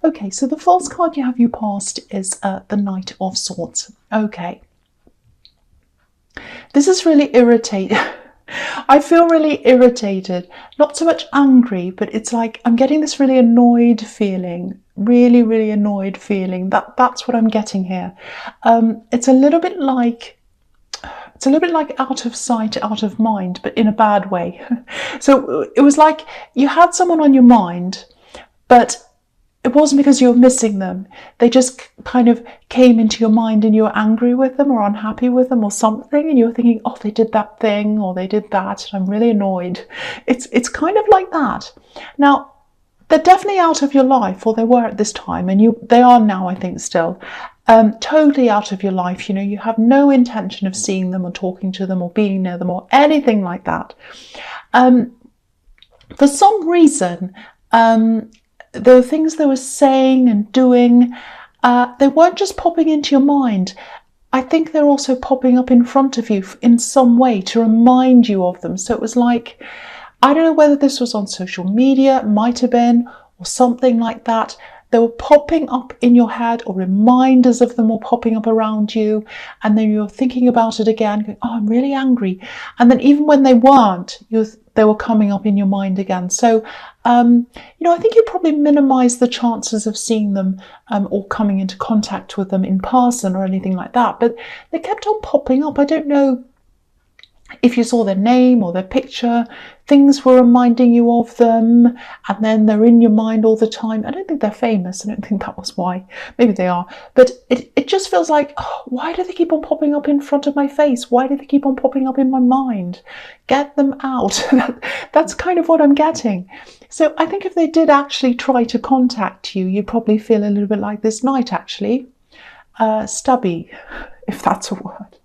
Okay, so the false card you have you passed is the Knight of Swords. Okay. This is really irritating. I feel really irritated, not so much angry, but it's like I'm getting this really annoyed feeling, really annoyed feeling. That's what I'm getting here. It's a little bit like out of sight, out of mind, but in a bad way. So it was like you had someone on your mind, but it wasn't because you were missing them. They just kind of came into your mind and you were angry with them or unhappy with them or something, and you were thinking, oh, they did that thing or they did that, and I'm really annoyed. It's kind of like that. Now, they're definitely out of your life, or they were at this time, and they are now, I think, still. Totally out of your life. You know, you have no intention of seeing them or talking to them or being near them or anything like that. For some reason, there were things they were saying and doing. They weren't just popping into your mind. I think they're also popping up in front of you in some way to remind you of them. So it was like, I don't know whether this was on social media, it might have been, or something like that. They were popping up in your head, or reminders of them were popping up around you, and then you're thinking about it again, going, oh, I'm really angry. And then even when they weren't, they were coming up in your mind again. So, I think you probably minimise the chances of seeing them or coming into contact with them in person or anything like that. But they kept on popping up. I don't know if you saw their name or their picture, things were reminding you of them, and then they're in your mind all the time. I don't think they're famous. I don't think that was why. Maybe they are. But it just feels like, oh, why do they keep on popping up in front of my face? Why do they keep on popping up in my mind? Get them out. That's kind of what I'm getting. So I think if they did actually try to contact you, you'd probably feel a little bit like this Knight, actually. Stubby, if that's a word.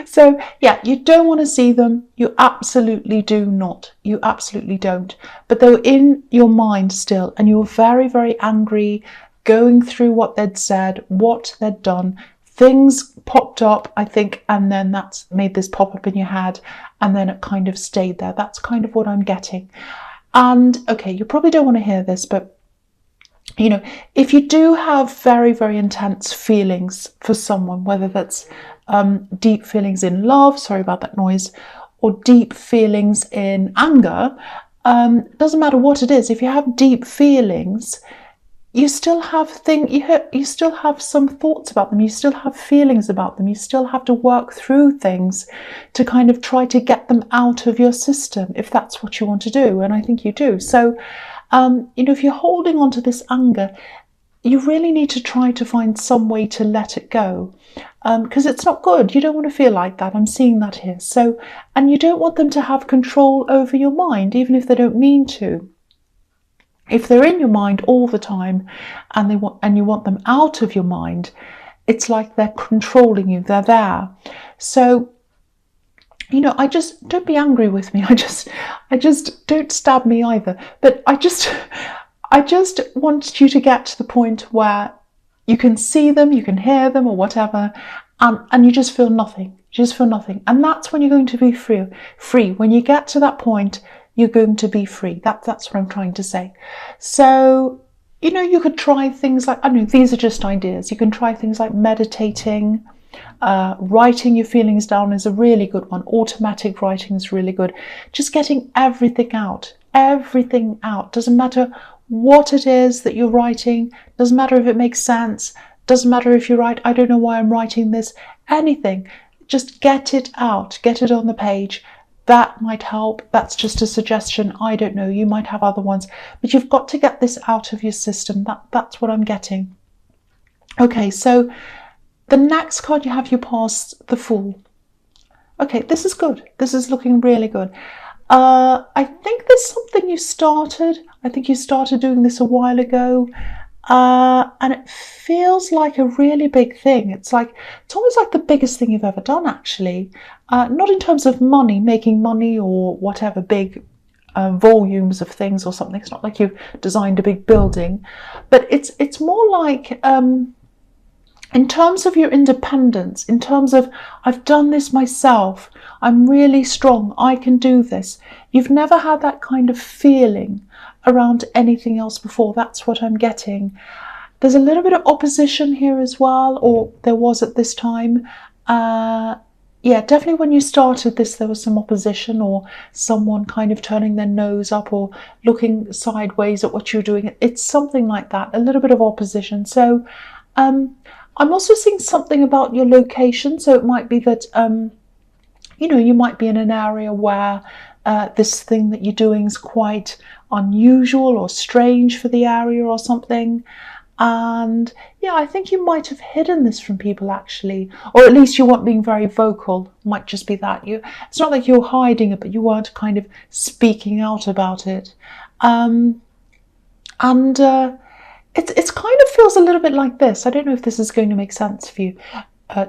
So yeah, you don't want to see them. You absolutely do not. You absolutely don't. But they were in your mind still, and you were very angry, going through what they'd said, what they'd done. Things popped up, I think, and then that's made this pop up in your head, and then it kind of stayed there. That's kind of what I'm getting. And okay, you probably don't want to hear this, but if you do have very intense feelings for someone, whether that's deep feelings in love, sorry about that noise, or deep feelings in anger, doesn't matter what it is. If you have deep feelings, you still have you still have some thoughts about them. You still have feelings about them. You still have to work through things to kind of try to get them out of your system, if that's what you want to do. And I think you do. So, if you're holding on to this anger, you really need to try to find some way to let it go, because it's not good. You don't want to feel like that. I'm seeing that here. So, and you don't want them to have control over your mind, even if they don't mean to. If they're in your mind all the time and you want them out of your mind, it's like they're controlling you. They're there. So, I just, don't be angry with me. I just don't stab me either. But I just want you to get to the point where you can see them, you can hear them or whatever, and you just feel nothing. You just feel nothing. And that's when you're going to be free. When you get to that point, you're going to be free. That's what I'm trying to say. So, you could try things like, I don't know, these are just ideas. You can try things like meditating. Writing your feelings down is a really good one. Automatic writing is really good. Just getting everything out. Doesn't matter what it is that you're writing. Doesn't matter if it makes sense. Doesn't matter if you write, I don't know why I'm writing this. Anything. Just get it out. Get it on the page. That might help. That's just a suggestion. I don't know. You might have other ones. But you've got to get this out of your system. That's what I'm getting. Okay, so the next card you have, you pass the Fool. Okay, this is good. This is looking really good. I think there's something you started. I think you started doing this a while ago. And it feels like a really big thing. It's almost like the biggest thing you've ever done, actually. Not in terms of money, making money or whatever, big volumes of things or something. It's not like you've designed a big building, but it's more like, in terms of your independence, in terms of, I've done this myself, I'm really strong, I can do this. You've never had that kind of feeling around anything else before. That's what I'm getting. There's a little bit of opposition here as well, or there was at this time. Yeah, definitely when you started this, there was some opposition or someone kind of turning their nose up or looking sideways at what you're doing. It's something like that, a little bit of opposition. So I'm also seeing something about your location. So it might be that, you might be in an area where this thing that you're doing is quite unusual or strange for the area or something. And yeah, I think you might have hidden this from people actually, or at least you weren't being very vocal. Might just be that it's not like you're hiding it, but you weren't kind of speaking out about it. And it's kind of feels a little bit like this. I don't know if this is going to make sense for you,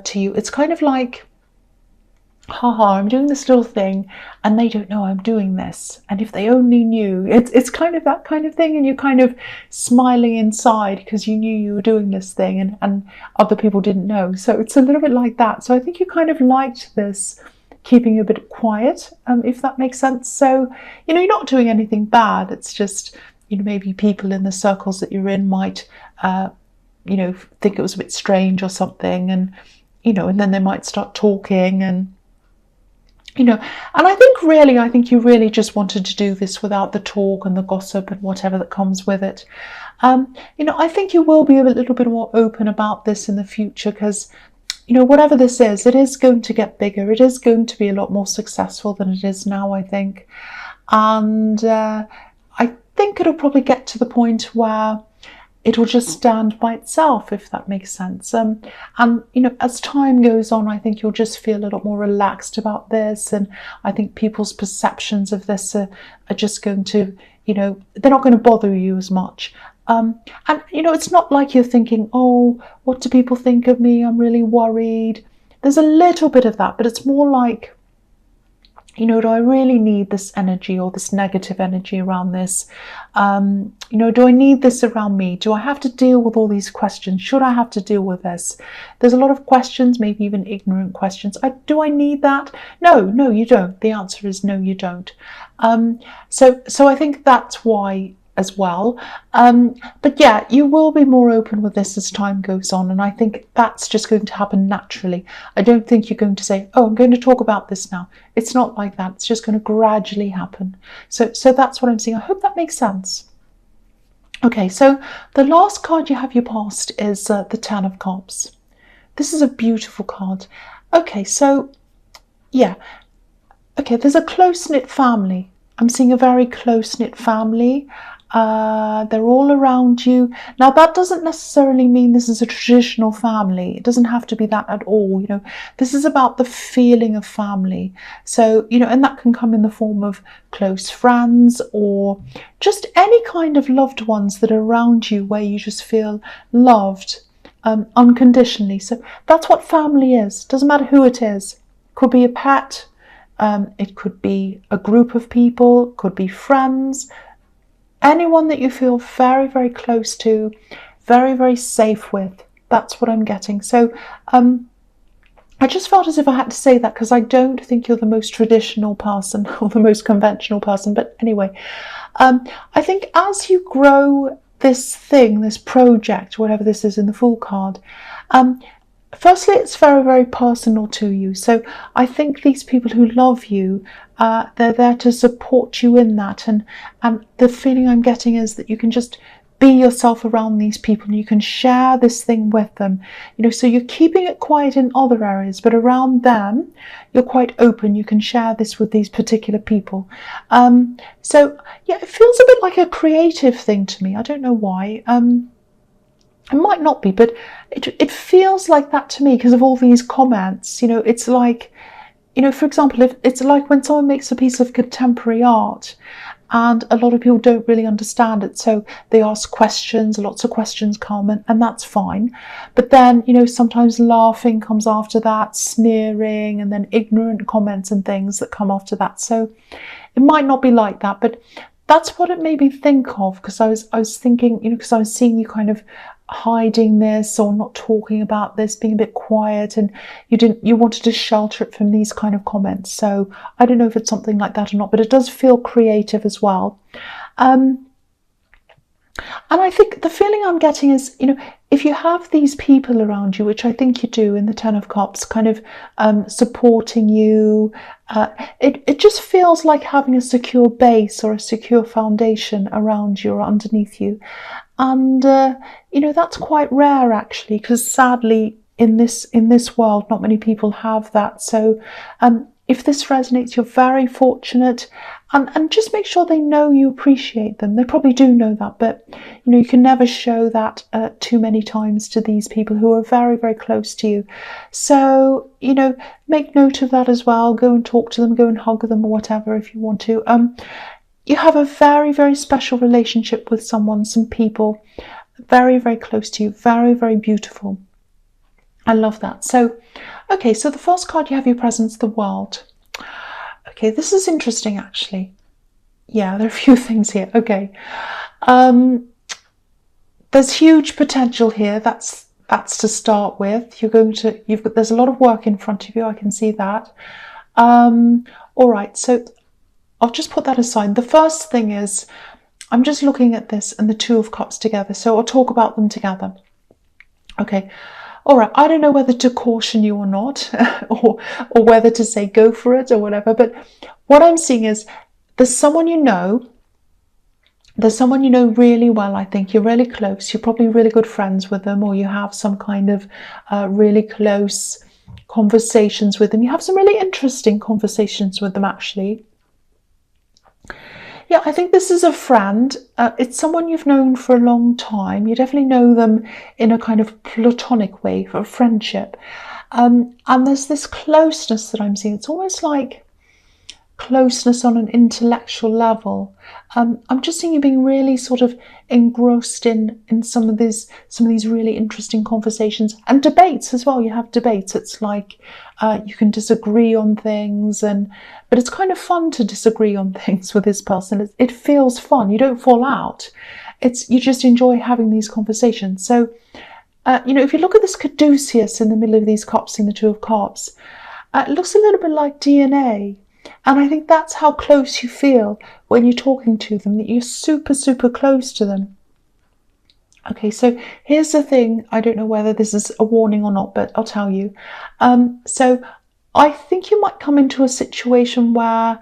to you. It's kind of like, haha, I'm doing this little thing and they don't know I'm doing this. And if they only knew, it's kind of that kind of thing. And you're kind of smiling inside because you knew you were doing this thing and other people didn't know. So it's a little bit like that. So I think you kind of liked this, keeping you a bit quiet, if that makes sense. So, you're not doing anything bad. It's just, maybe people in the circles that you're in might, think it was a bit strange or something. And, and then they might start talking and, and I think you really just wanted to do this without the talk and the gossip and whatever that comes with it. I think you will be a little bit more open about this in the future because, whatever this is, it is going to get bigger. It is going to be a lot more successful than it is now, I think. And I think it'll probably get to the point where it'll just stand by itself, if that makes sense. And, as time goes on, I think you'll just feel a lot more relaxed about this. And I think people's perceptions of this are just going to, they're not going to bother you as much. And, it's not like you're thinking, oh, what do people think of me? I'm really worried. There's a little bit of that, but it's more like, do I really need this energy or this negative energy around this? Do I need this around me? Do I have to deal with all these questions? Should I have to deal with this? There's a lot of questions, maybe even ignorant questions. Do I need that? No, you don't. The answer is no, you don't. So I think that's why as well. But yeah, you will be more open with this as time goes on. And I think that's just going to happen naturally. I don't think you're going to say, oh, I'm going to talk about this now. It's not like that. It's just going to gradually happen. So that's what I'm seeing. I hope that makes sense. Okay, so the last card you have your past is the Ten of Cups. This is a beautiful card. Okay, so yeah. Okay, there's a close-knit family. I'm seeing a very close-knit family. They're all around you. Now, that doesn't necessarily mean this is a traditional family. It doesn't have to be that at all. This is about the feeling of family. So, and that can come in the form of close friends or just any kind of loved ones that are around you where you just feel loved unconditionally. So that's what family is. Doesn't matter who it is. Could be a pet. It could be a group of people. Could be friends. Anyone that you feel very, very close to, very, very safe with. That's what I'm getting. So I just felt as if I had to say that because I don't think you're the most traditional person or the most conventional person. But anyway, I think as you grow this thing, this project, whatever this is in the Fool card, firstly, it's very, very personal to you. So I think these people who love you, they're there to support you in that. And the feeling I'm getting is that you can just be yourself around these people and you can share this thing with them. So you're keeping it quiet in other areas, but around them, you're quite open. You can share this with these particular people. So yeah, it feels a bit like a creative thing to me. I don't know why. It might not be, but it feels like that to me because of all these comments. It's like, for example, if it's like when someone makes a piece of contemporary art and a lot of people don't really understand it, so they ask questions, lots of questions come, and that's fine. But then, sometimes laughing comes after that, sneering, and then ignorant comments and things that come after that. So it might not be like that, but that's what it made me think of, because I was thinking, because I was seeing you kind of hiding this or not talking about this, being a bit quiet, and you wanted to shelter it from these kind of comments. So I don't know if it's something like that or not, but it does feel creative as well. And I think the feeling I'm getting is, if you have these people around you, which I think you do in the Ten of Cups, kind of supporting you, it just feels like having a secure base or a secure foundation around you or underneath you. And, that's quite rare, actually, because sadly, in this world, not many people have that. So if this resonates, you're very fortunate, and just make sure they know you appreciate them. They probably do know that, but you can never show that too many times to these people who are very, very close to you. So make note of that as well. Go and talk to them, go and hug them or whatever if you want to. You have a very, very special relationship with someone, some people very, very close to you, very, very beautiful. I love that. So, okay, so the first card you have your presence, the World. Okay, this is interesting, actually. Yeah, there are a few things here. Okay. There's huge potential here. That's to start with. There's a lot of work in front of you. I can see that. All right, so I'll just put that aside. The first thing is, I'm just looking at this and the Two of Cups together. So I'll talk about them together. Okay. All right, I don't know whether to caution you or not, or whether to say go for it or whatever, but what I'm seeing is there's someone you know really well. I think you're really close. You're probably really good friends with them, or you have some kind of really close conversations with them. You have some really interesting conversations with them, actually. Yeah, I think this is a friend. It's someone you've known for a long time. You definitely know them in a kind of platonic way, for a friendship. And there's this closeness that I'm seeing. It's almost like closeness on an intellectual level. I'm just seeing you being really sort of engrossed in some of these really interesting conversations and debates as well. You have debates. It's like you can disagree on things, but it's kind of fun to disagree on things with this person. It feels fun. You don't fall out. You just enjoy having these conversations. So if you look at this caduceus in the middle of these cups in the Two of Cups, it looks a little bit like DNA. And I think that's how close you feel when you're talking to them, that you're super, super close to them. Okay, so here's the thing. I don't know whether this is a warning or not, but I'll tell you. So I think you might come into a situation where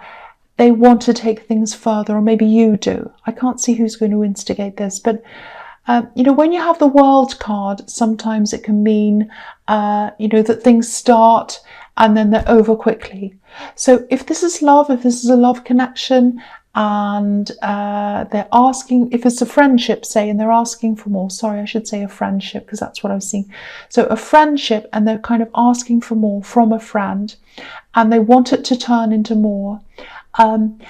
they want to take things further, or maybe you do. I can't see who's going to instigate this, but when you have the World card, sometimes it can mean, that things start and then they're over quickly. So if this is love, if this is a love connection, and they're asking, if it's a friendship, say, and they're asking for more, sorry, I should say a friendship, because that's what I was seeing. So a friendship, and they're kind of asking for more from a friend, and they want it to turn into more. And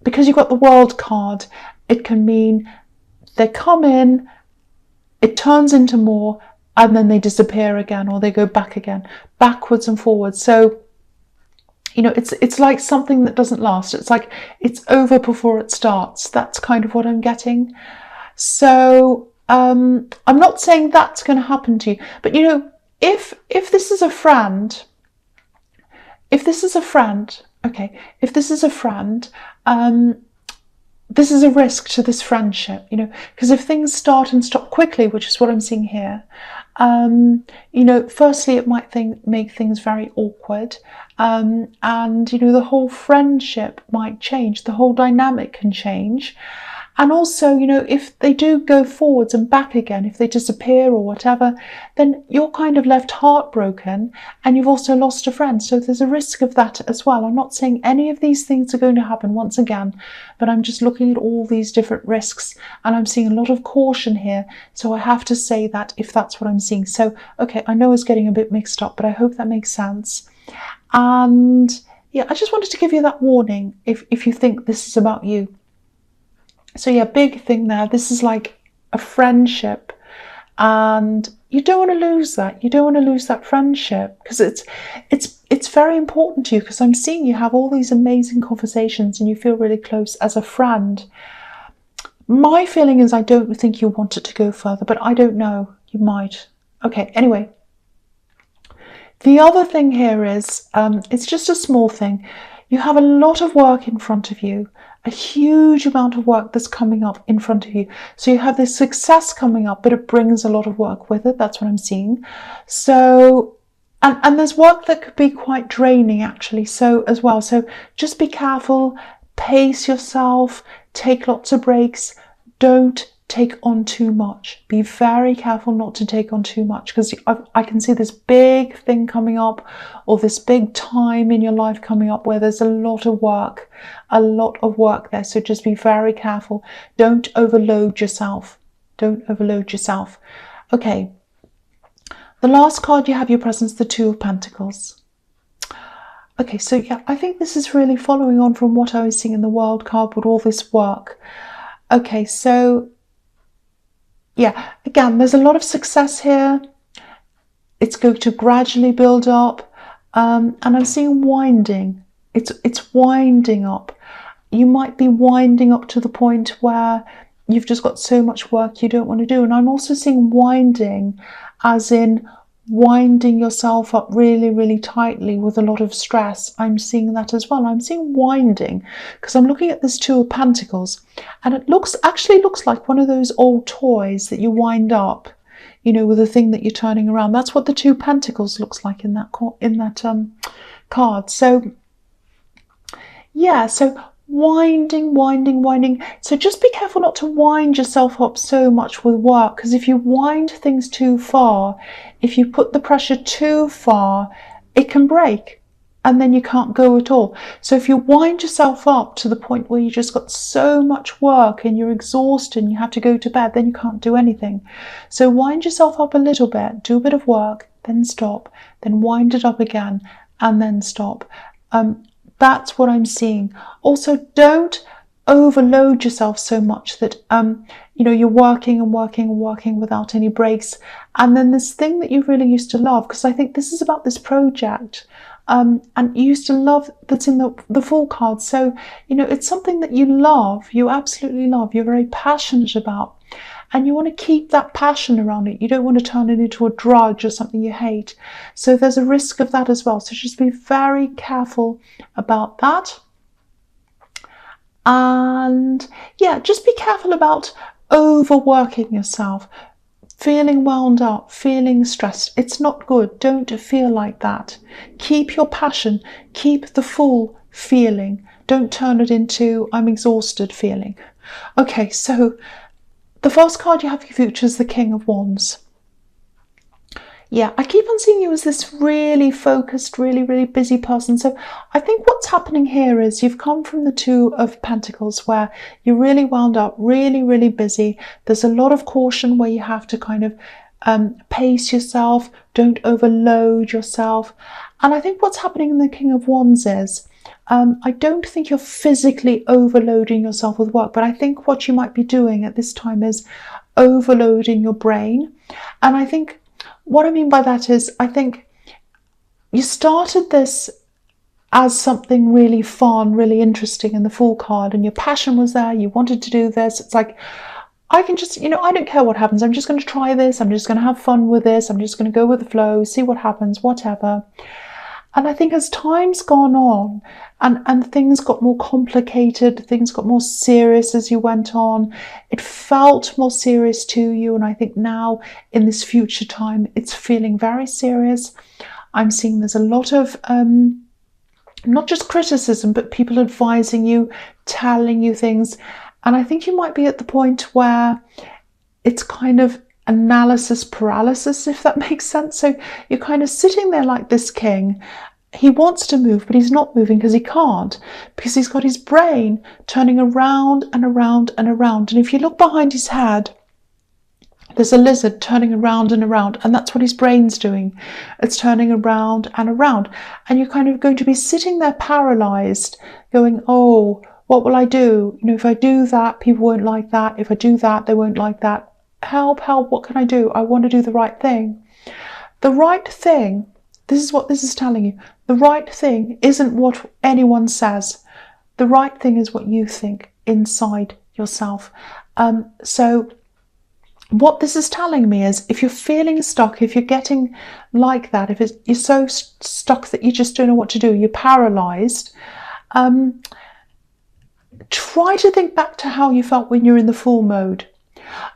because you've got the World card, it can mean they come in, it turns into more, and then they disappear again, or they go back again, backwards and forwards. So, it's like something that doesn't last. It's like it's over before it starts. That's kind of what I'm getting. So I'm not saying that's going to happen to you, but if this is a friend, this is a friend, this is a risk to this friendship, because if things start and stop quickly, which is what I'm seeing here, firstly, it might make things very awkward, and the whole friendship might change, the whole dynamic can change. And also, if they do go forwards and back again, if they disappear or whatever, then you're kind of left heartbroken, and you've also lost a friend. So there's a risk of that as well. I'm not saying any of these things are going to happen once again, but I'm just looking at all these different risks, and I'm seeing a lot of caution here. So I have to say that if that's what I'm seeing. So, okay, I know it's getting a bit mixed up, but I hope that makes sense. And yeah, I just wanted to give you that warning if you think this is about you. So yeah, big thing there. This is like a friendship, and you don't want to lose that. You don't want to lose that friendship, because it's very important to you, because I'm seeing you have all these amazing conversations and you feel really close as a friend. My feeling is I don't think you want it to go further, but I don't know. You might. Okay, anyway. The other thing here is, it's just a small thing. You have a lot of work in front of you, a huge amount of work that's coming up in front of you. So you have this success coming up, but it brings a lot of work with it. That's what I'm seeing. So, and there's work that could be quite draining actually, so as well. So just be careful, pace yourself, take lots of breaks, don't take on too much. Be very careful not to take on too much, because I can see this big thing coming up, or this big time in your life coming up where there's a lot of work there. So just be very careful. Don't overload yourself. Don't overload yourself. Okay. The last card you have your presence, the Two of Pentacles. Okay, so yeah, I think this is really following on from what I was seeing in the World card with all this work. Okay, so yeah, again, there's a lot of success here. It's going to gradually build up, and I'm seeing winding. It's winding up. You might be winding up to the point where you've just got so much work you don't want to do. And I'm also seeing winding as in winding yourself up really, really tightly with a lot of stress. I'm seeing that as well. I'm seeing winding because I'm looking at this Two of Pentacles, and it actually looks like one of those old toys that you wind up, you know, with a thing that you're turning around. That's what the Two of Pentacles looks like in that card. So yeah, so winding. So just be careful not to wind yourself up so much with work, because if you wind things too far, if you put the pressure too far, it can break and then you can't go at all. So if you wind yourself up to the point where you just got so much work and you're exhausted and you have to go to bed, then you can't do anything. So wind yourself up a little bit, do a bit of work, then stop, then wind it up again and then stop. That's what I'm seeing. Also, don't overload yourself so much that you know, you're working without any breaks. And then this thing that you really used to love, because I think this is about this project, and you used to love, that's in the Fool card. So, you know, it's something that you love, you absolutely love, you're very passionate about. And you want to keep that passion around it. You don't want to turn it into a drudge or something you hate. So there's a risk of that as well. So just be very careful about that. And yeah, just be careful about overworking yourself, feeling wound up, feeling stressed. It's not good. Don't feel like that. Keep your passion, keep the Fool feeling. Don't turn it into I'm exhausted feeling. Okay, so the first card you have for your future is the King of Wands. Yeah, I keep on seeing you as this really focused, really, really busy person. So I think what's happening here is you've come from the Two of Pentacles where you're really wound up, really, really busy. There's a lot of caution where you have to kind of pace yourself, don't overload yourself. And I think what's happening in the King of Wands is I don't think you're physically overloading yourself with work, but I think what you might be doing at this time is overloading your brain. And I think what I mean by that is, I think you started this as something really fun, really interesting in the Fool card, and your passion was there, you wanted to do this. It's like, I can just, you know, I don't care what happens. I'm just going to try this. I'm just going to have fun with this. I'm just going to go with the flow, see what happens, whatever. And I think as time's gone on and things got more complicated, things got more serious as you went on, it felt more serious to you. And I think now in this future time, it's feeling very serious. I'm seeing there's a lot of, not just criticism, but people advising you, telling you things. And I think you might be at the point where it's kind of analysis paralysis, if that makes sense. So you're kind of sitting there like this king. He wants to move, but he's not moving because he can't, because he's got his brain turning around and around and around. And if you look behind his head, there's a lizard turning around and around, and that's what his brain's doing. It's turning around and around. And you're kind of going to be sitting there paralyzed, going, oh, what will I do? You know, if I do that, people won't like that. If I do that, they won't like that. Help, what can I do? I want to do the right thing. The right thing, this is what this is telling you. The right thing isn't what anyone says. The right thing is what you think inside yourself. So what this is telling me is, if you're feeling stuck, if you're getting like that, if you're so stuck that you just don't know what to do, you're paralyzed, Try to think back to how you felt when you're in the fool mode.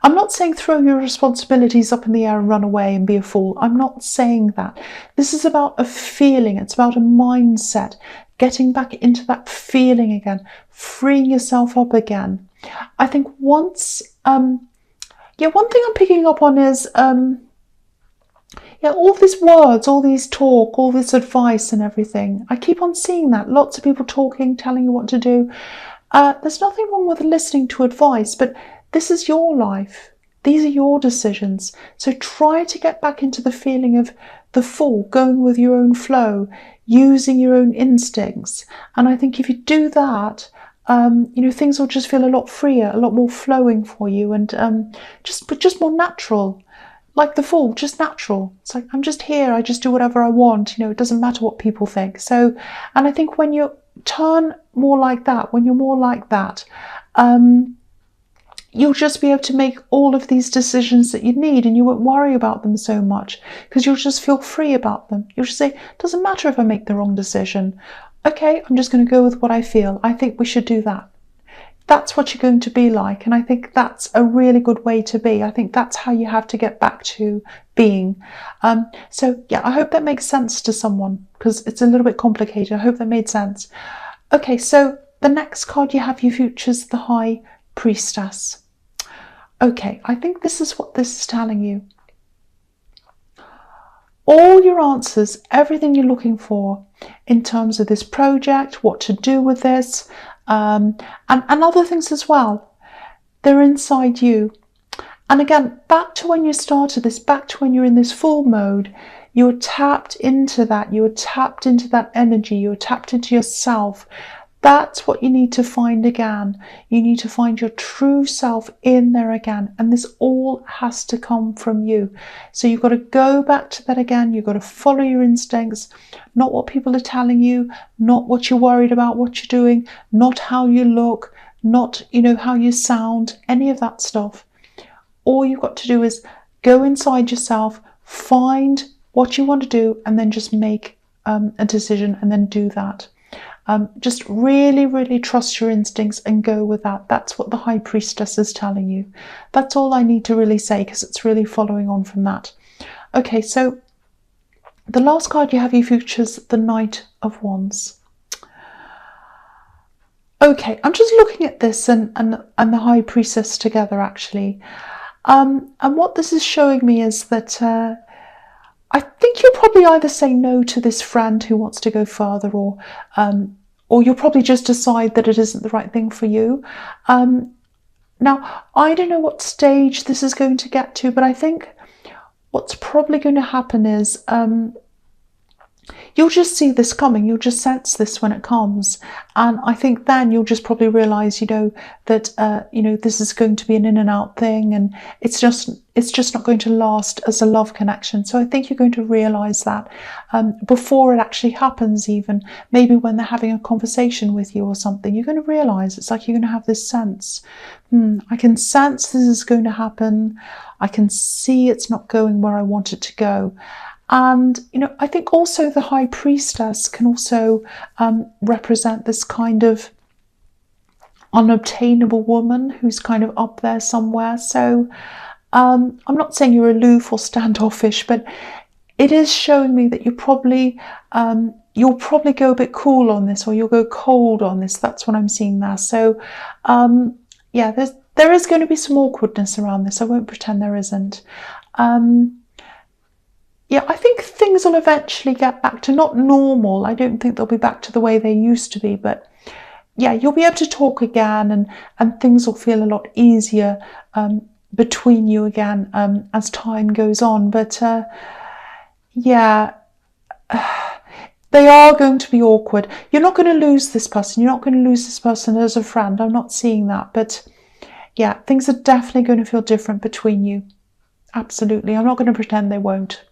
I'm not saying throw your responsibilities up in the air and run away and be a fool. I'm not saying that. This is about a feeling. It's about a mindset. Getting back into that feeling again. Freeing yourself up again. I think once... one thing I'm picking up on is... all these words, all these talk, all this advice and everything. I keep on seeing that. Lots of people talking, telling you what to do. There's nothing wrong with listening to advice, but this is your life. These are your decisions. So try to get back into the feeling of the fool, going with your own flow, using your own instincts. And I think if you do that, things will just feel a lot freer, a lot more flowing for you, and just more natural. Like the fool, just natural. It's like, I'm just here, I just do whatever I want, it doesn't matter what people think. So, and I think when you turn more like that, when you're more like that, you'll just be able to make all of these decisions that you need, and you won't worry about them so much because you'll just feel free about them. You'll just say, it doesn't matter if I make the wrong decision. Okay, I'm just going to go with what I feel. I think we should do that. That's what you're going to be like, and I think that's a really good way to be. I think that's how you have to get back to being. I hope that makes sense to someone, because it's a little bit complicated. I hope that made sense. Okay, so the next card you have, you features the High Priestess. Okay, I think this is what this is telling you. All your answers, everything you're looking for in terms of this project, what to do with this, and other things as well, they're inside you. And again, back to when you started this, back to when you're in this full mode, you're tapped into that, you're tapped into that energy, you're tapped into yourself. That's what you need to find again. You need to find your true self in there again. And this all has to come from you. So you've got to go back to that again. You've got to follow your instincts, not what people are telling you, not what you're worried about, what you're doing, not how you look, not, how you sound, any of that stuff. All you've got to do is go inside yourself, find what you want to do, and then just make a decision and then do that. Just really, really trust your instincts and go with that. That's what the High Priestess is telling you. That's all I need to really say, because it's really following on from that. Okay, so the last card you have, you features the Knight of Wands. Okay, I'm just looking at this and the High Priestess together, actually. And what this is showing me is that I think you'll probably either say no to this friend who wants to go further, or you'll probably just decide that it isn't the right thing for you. Now, I don't know what stage this is going to get to, but I think what's probably going to happen is you'll just see this coming. You'll just sense this when it comes. And I think then you'll just probably realise, that, this is going to be an in and out thing, and it's just not going to last as a love connection. So I think you're going to realise that before it actually happens, even maybe when they're having a conversation with you or something, you're going to realise, it's like you're going to have this sense, I can sense this is going to happen. I can see it's not going where I want it to go. And, I think also the High Priestess can also represent this kind of unobtainable woman who's kind of up there somewhere. So I'm not saying you're aloof or standoffish, but it is showing me that you'll probably go a bit cool on this, or you'll go cold on this. That's what I'm seeing there. So there is going to be some awkwardness around this. I won't pretend there isn't. I think things will eventually get back to not normal. I don't think they'll be back to the way they used to be, but you'll be able to talk again, and things will feel a lot easier between you again as time goes on. But they are going to be awkward. You're not going to lose this person. You're not going to lose this person as a friend. I'm not seeing that. But things are definitely going to feel different between you. Absolutely. I'm not going to pretend they won't.